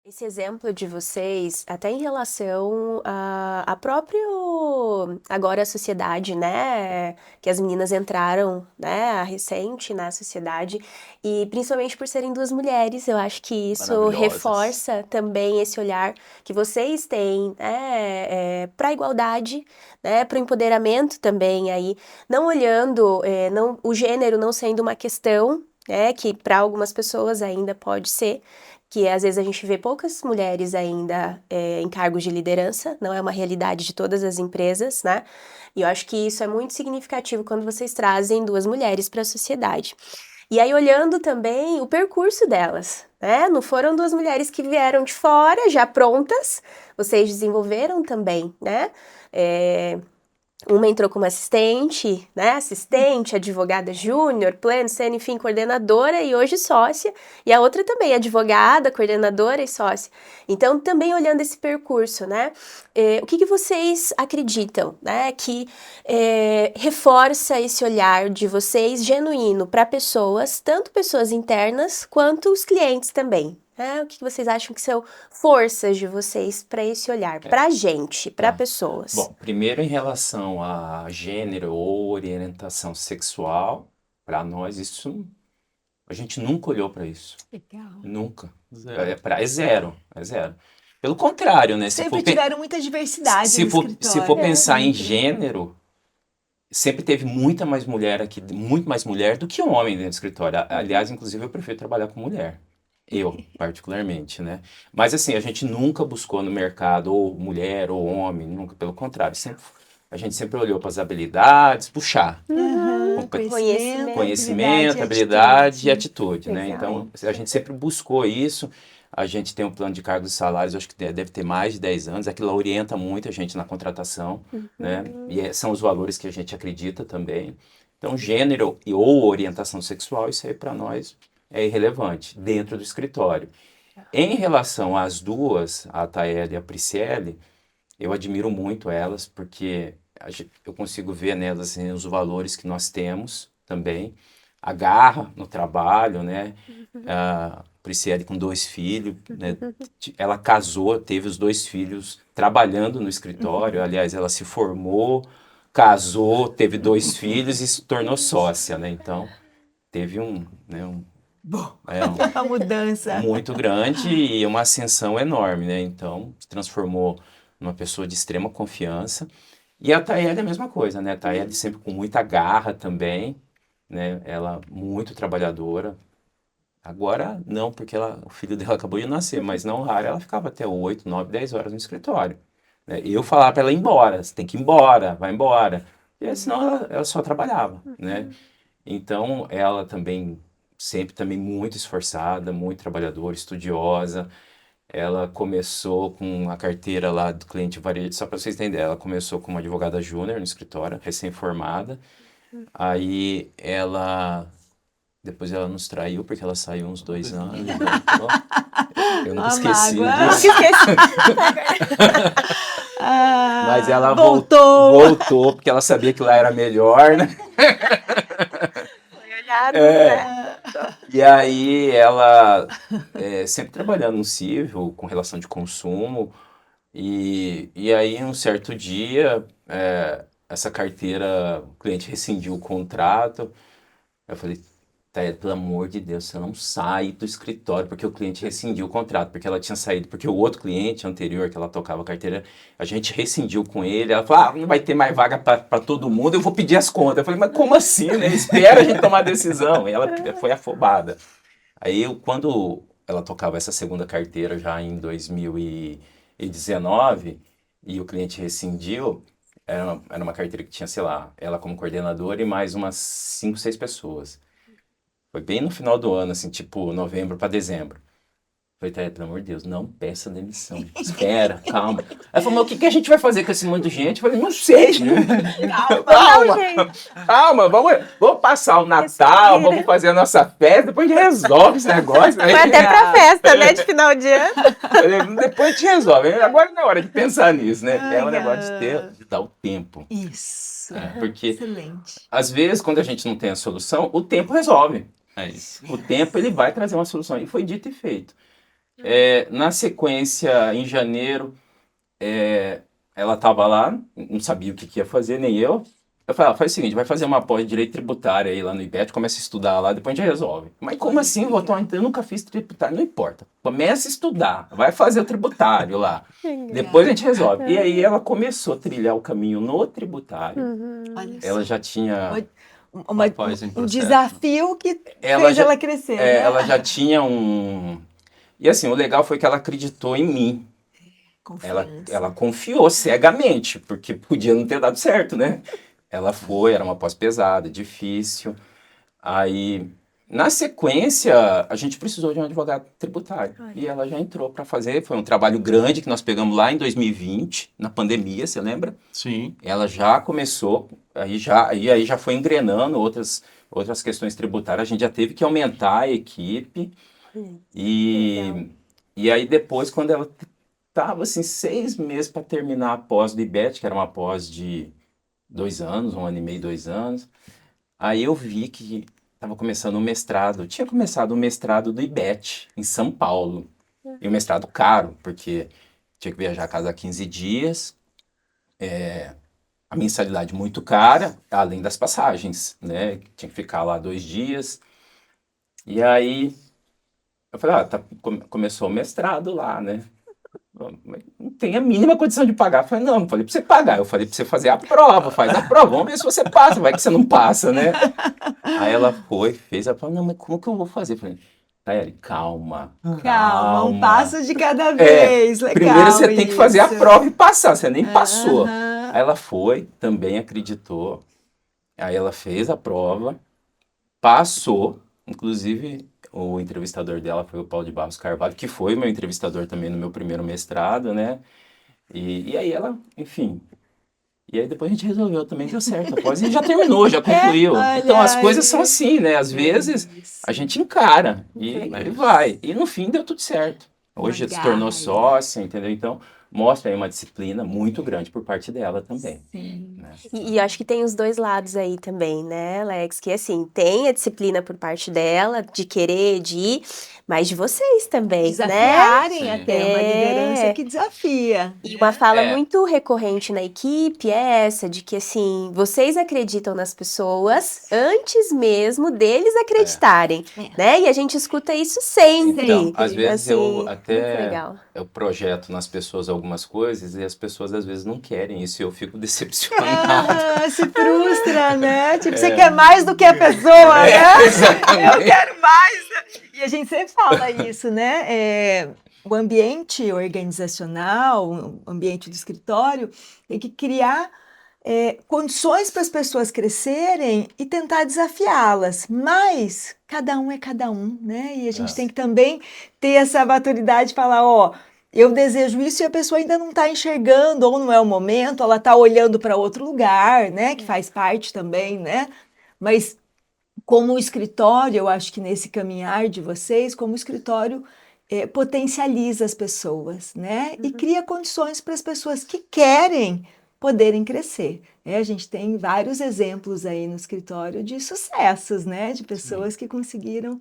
Esse exemplo de vocês, até em relação a próprio agora a sociedade, né, que as meninas entraram, né, recente na sociedade, e principalmente por serem duas mulheres, eu acho que isso Maravilhosas. reforça também esse olhar que vocês têm, né, para a igualdade, né, para o empoderamento também aí, não olhando, não, o gênero não sendo uma questão, né, que para algumas pessoas ainda pode ser, que às vezes a gente vê poucas mulheres ainda em cargos de liderança, não é uma realidade de todas as empresas, né? E eu acho que isso é muito significativo quando vocês trazem duas mulheres para a sociedade. E aí, olhando também o percurso delas, né? Não foram duas mulheres que vieram de fora, já prontas, vocês desenvolveram também, né? É, uma entrou como assistente, né? Assistente, advogada júnior, pleno, sênior, enfim, coordenadora e hoje sócia. E a outra também, advogada, coordenadora e sócia. Então, também olhando esse percurso, né? O que vocês acreditam, né? Que reforça esse olhar de vocês genuíno para pessoas, tanto pessoas internas quanto os clientes também. O que vocês acham que são forças de vocês para esse olhar, É, para a gente, para tá. pessoas? Bom, primeiro em relação a gênero ou orientação sexual, para nós isso a gente nunca olhou para isso. Legal. Nunca. Zero. É zero, é zero. Pelo contrário, né? Sempre tiveram muita diversidade no Se for escritório, pensar em sempre. gênero, sempre teve muita mais mulher aqui, muito mais mulher do que homem dentro do escritório. Aliás, inclusive, eu prefiro trabalhar com mulher. Eu, particularmente, né? Mas assim, a gente nunca buscou no mercado ou mulher ou homem, nunca, pelo contrário. A gente sempre olhou para as habilidades, puxar. Aham, Compe- conhecimento, habilidade Conhecimento, e habilidade e atitude. atitude, né? Legal. Então, a gente sempre buscou isso. A gente tem um plano de cargos e salários, acho que deve ter mais de 10 anos. Aquilo orienta muito a gente na contratação, né? E são os valores que a gente acredita também. Então, gênero ou orientação sexual, isso aí para nós é irrelevante dentro do escritório. Em relação às duas, a Taeli e a Prisciele, eu admiro muito elas, porque eu consigo ver nelas assim, os valores que nós temos também, a garra no trabalho, né? A Prisciele com dois filhos, né? Ela casou, teve os dois filhos trabalhando no escritório, aliás, ela se formou, casou, teve dois filhos e se tornou sócia, né? Então, teve Bom, um a mudança. muito grande e uma ascensão enorme, né? Então, se transformou numa pessoa de extrema confiança. E a Tayeli é a mesma coisa, né? A Tayeli sempre com muita garra também, né? Ela muito trabalhadora. Agora não, porque o filho dela acabou de nascer, mas não raro ela ficava até 8, 9, 10 horas no escritório, né? E eu falava para ela ir embora, você tem que ir embora, vai embora. E senão ela só trabalhava, né? Então, ela também, sempre também muito esforçada, muito trabalhadora, estudiosa. Ela começou com a carteira lá do cliente varejo, só para vocês entenderem, ela começou como advogada júnior no escritório, recém-formada. Aí depois ela nos traiu, porque ela saiu uns 2 anos e voltou. Eu nunca A esqueci mágoa. disso. Mas ela Voltou. voltou porque ela sabia que lá era melhor, né? Foi olhado, É, né? e aí ela sempre trabalhando no civil, com relação de consumo, e aí um certo dia, essa carteira, o cliente rescindiu o contrato, eu falei, Thaís, pelo amor de Deus, você não sai do escritório, porque o cliente rescindiu o contrato, porque ela tinha saído, porque o outro cliente anterior que ela tocava a carteira, a gente rescindiu com ele, ela falou, não vai ter mais vaga para todo mundo, eu vou pedir as contas. Eu falei, mas como assim, né? Espera a gente tomar a decisão. E ela foi afobada. Aí, quando ela tocava essa segunda carteira já em 2019, e o cliente rescindiu, era uma carteira que tinha, sei lá, ela como coordenadora e mais umas 5, 6 pessoas. Foi bem no final do ano, assim, tipo novembro para dezembro. Falei, Thaís, pelo amor de Deus, não peça demissão. Espera, calma. Ela falou, mas o que a gente vai fazer com esse monte de gente? Eu falei, não sei. Não, Calma, gente. calma, vamos passar o Natal, vamos Respira. fazer a nossa festa, depois a gente resolve esse negócio. Aí, Foi até pra festa, né, de final de ano. depois a gente resolve. Agora não é hora de pensar nisso, né? É um negócio Ai, de dar o tempo. isso. Porque Excelente. às vezes, quando a gente não tem a solução, o tempo resolve. É isso. O tempo ele vai trazer uma solução. E foi dito e feito. Na sequência, em janeiro, ela estava lá, não sabia o que ia fazer, nem eu. Eu falei, faz o seguinte, vai fazer uma pós de direito tributário aí lá no IBET, começa a estudar lá, depois a gente resolve. Mas como assim, Votor? Eu nunca fiz tributário, não importa. Começa a estudar, vai fazer o tributário lá. Depois a gente resolve. E aí ela começou a trilhar o caminho no tributário. Olha Ela só. já tinha... Uma- Pós em um processo. desafio que Ela fez já- ela crescer, né? ela já tinha um... E assim, o legal foi que ela acreditou em mim. Confiança. Ela confiou cegamente, porque podia não ter dado certo, né? Ela foi, era uma pós pesada, difícil. Aí, na sequência, a gente precisou de um advogado tributário. E ela já entrou para fazer. Foi um trabalho grande que nós pegamos lá em 2020, na pandemia, você lembra? Sim. Ela já começou, aí já foi engrenando outras questões tributárias. A gente já teve que aumentar a equipe. Legal. E aí depois, quando ela estava assim, 6 meses para terminar a pós do IBET, que era uma pós de 2 anos, 1 ano e meio, 2 anos, aí eu vi que estava começando o mestrado. Eu tinha começado o mestrado do IBET, em São Paulo. E o mestrado caro, porque tinha que viajar a cada 15 dias, a mensalidade muito cara, além das passagens, né? Tinha que ficar lá 2 dias. E aí eu falei, começou o mestrado lá, né? Mas não tem a mínima condição de pagar. Eu falei, não falei pra você pagar, eu falei pra você fazer a prova, faz a prova, vamos ver se você passa, vai que você não passa, né? Aí ela foi, fez, ela falou, não, mas como que eu vou fazer? Eu falei, Tayane, calma. Calma, um passo de cada vez. Legal. Primeiro você tem que fazer a isso. prova e passar, você nem passou. Aham. Aí ela foi, também acreditou, aí ela fez a prova, passou, inclusive o entrevistador dela foi o Paulo de Barros Carvalho, que foi meu entrevistador também no meu primeiro mestrado, né? E aí ela, enfim. E aí depois a gente resolveu também, deu certo. Após a gente já terminou, já concluiu. olha Então as coisas aí. são assim, né? Às vezes a gente encara e vai. E no fim deu tudo certo. Hoje Uma se tornou garra. sócia, entendeu? Então mostra aí uma disciplina muito grande por parte dela também. Sim. Né? E acho que tem os dois lados aí também, né, Alex? Que assim, tem a disciplina por parte dela, de querer, de ir, mas de vocês também, né? Desafiarem Sim. até uma liderança que desafia. E uma fala É. muito recorrente na equipe é essa, de que assim, vocês acreditam nas pessoas antes mesmo deles acreditarem, né? E a gente escuta isso sempre. Então, às vezes assim, eu muito até legal. eu projeto nas pessoas algumas coisas e as pessoas às vezes não querem isso e eu fico decepcionado. Se frustra, né? Tipo, você quer mais do que a pessoa, né? Eu quero mais. E a gente sempre fala isso, né? O ambiente organizacional, o ambiente do escritório, tem que criar condições para as pessoas crescerem e tentar desafiá-las. Mas cada um é cada um, né? E a gente tem que também ter essa maturidade de falar, ó, eu desejo isso e a pessoa ainda não está enxergando, ou não é o momento, ela está olhando para outro lugar, né? Que faz parte também, né? Mas como escritório, eu acho que nesse caminhar de vocês, como escritório, potencializa as pessoas, né? E cria condições para as pessoas que querem poderem crescer. A gente tem vários exemplos aí no escritório de sucessos, né? De pessoas que conseguiram